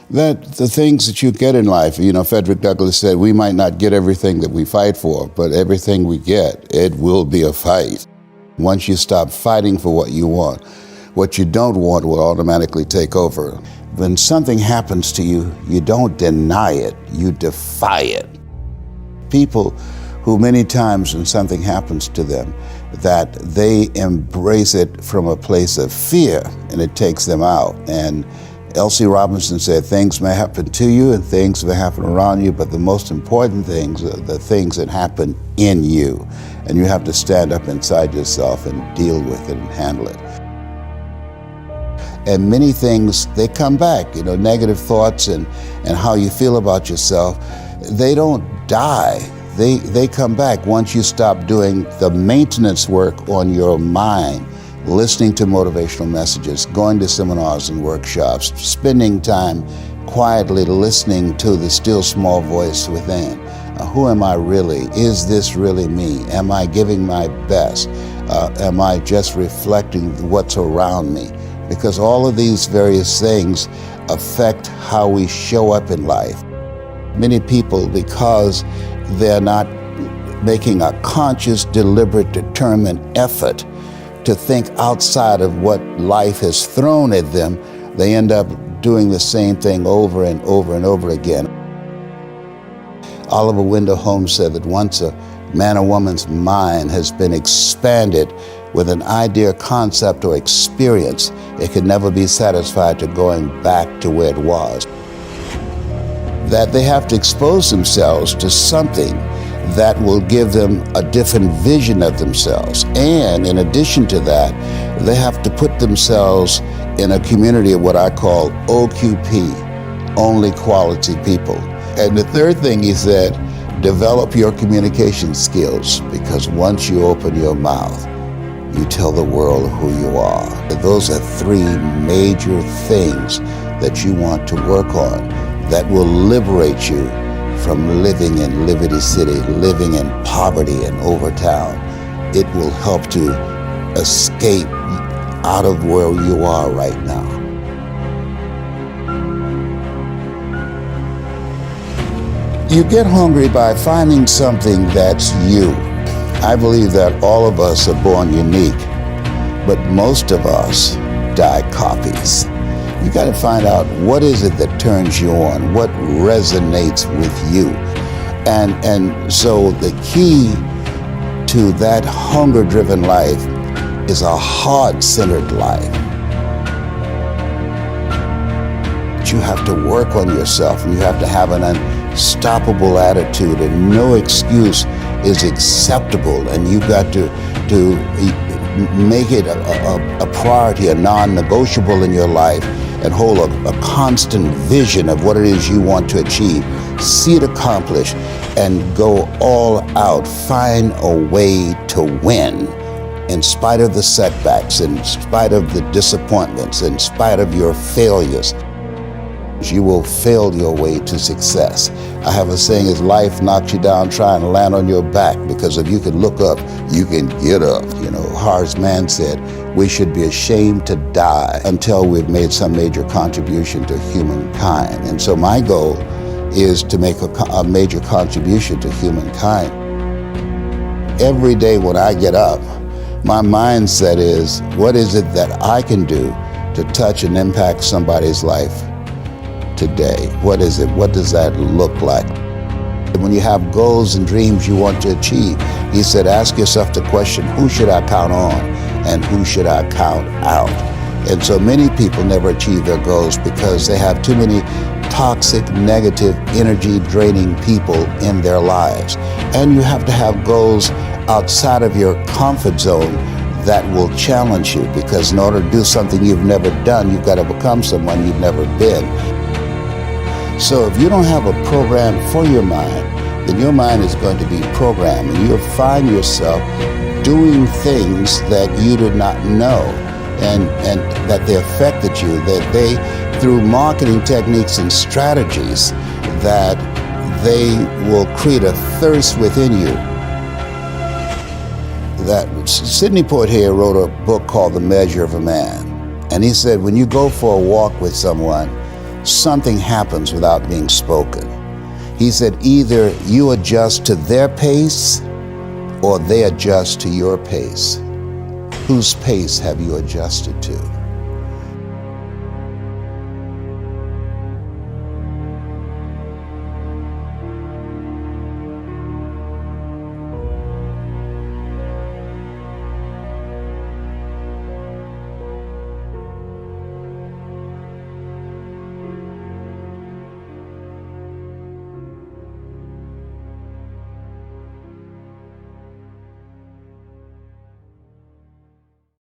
That the things that you get in life, Frederick Douglass said, we might not get everything that we fight for, but everything we get, it will be a fight. Once you stop fighting for what you want, what you don't want will automatically take over. When something happens to you, you don't deny it, you defy it. People who many times when something happens to them, that they embrace it from a place of fear and it takes them out. And L.C. Robinson said, things may happen to you and things may happen around you, but the most important things are the things that happen in you. And you have to stand up inside yourself and deal with it and handle it. And many things, they come back, negative thoughts and how you feel about yourself, they don't die. They come back once you stop doing the maintenance work on your mind, listening to motivational messages, going to seminars and workshops, spending time quietly listening to the still small voice within. Who am I really? Is this really me? Am I giving my best? Am I just reflecting what's around me? Because all of these various things affect how we show up in life. Many people, because they're not making a conscious, deliberate, determined effort to think outside of what life has thrown at them, they end up doing the same thing over and over and over again. Oliver Wendell Holmes said that once a man or woman's mind has been expanded with an idea, concept, or experience, it can never be satisfied to going back to where it was. That they have to expose themselves to something that will give them a different vision of themselves. And in addition to that, they have to put themselves in a community of what I call OQP, only quality people. And the third thing he said, develop your communication skills, because once you open your mouth, you tell the world who you are. Those are three major things that you want to work on that will liberate you from living in Liberty City, living in poverty in Overtown. It will help to escape out of where you are right now. You get hungry by finding something that's you. I believe that all of us are born unique, but most of us die copies. You got to find out what is it that turns you on, what resonates with you. And so the key to that hunger-driven life is a heart-centered life. You have to work on yourself, and you have to have an unstoppable attitude, and no excuse is acceptable, and you've got to make it a priority, a non-negotiable in your life, and hold a constant vision of what it is you want to achieve. See it accomplished and go all out. Find a way to win in spite of the setbacks, in spite of the disappointments, in spite of your failures. You will fail your way to success. I have a saying, is life knocks you down, try and land on your back, because if you can look up, you can get up. Horace Mann said, we should be ashamed to die until we've made some major contribution to humankind. And so my goal is to make a major contribution to humankind. Every day when I get up, my mindset is, what is it that I can do to touch and impact somebody's life today? What is it? What does that look like? When you have goals and dreams you want to achieve, he said, ask yourself the question, who should I count on and who should I count out? And so many people never achieve their goals because they have too many toxic, negative, energy-draining people in their lives. And you have to have goals outside of your comfort zone that will challenge you, because in order to do something you've never done, you've got to become someone you've never been. So if you don't have a program for your mind, then your mind is going to be programmed, and you'll find yourself doing things that you did not know and that they affected you, that they, through marketing techniques and strategies, that they will create a thirst within you. That Sidney Poitier wrote a book called The Measure of a Man. And he said, when you go for a walk with someone, something happens without being spoken. He said, either you adjust to their pace or they adjust to your pace. Whose pace have you adjusted to?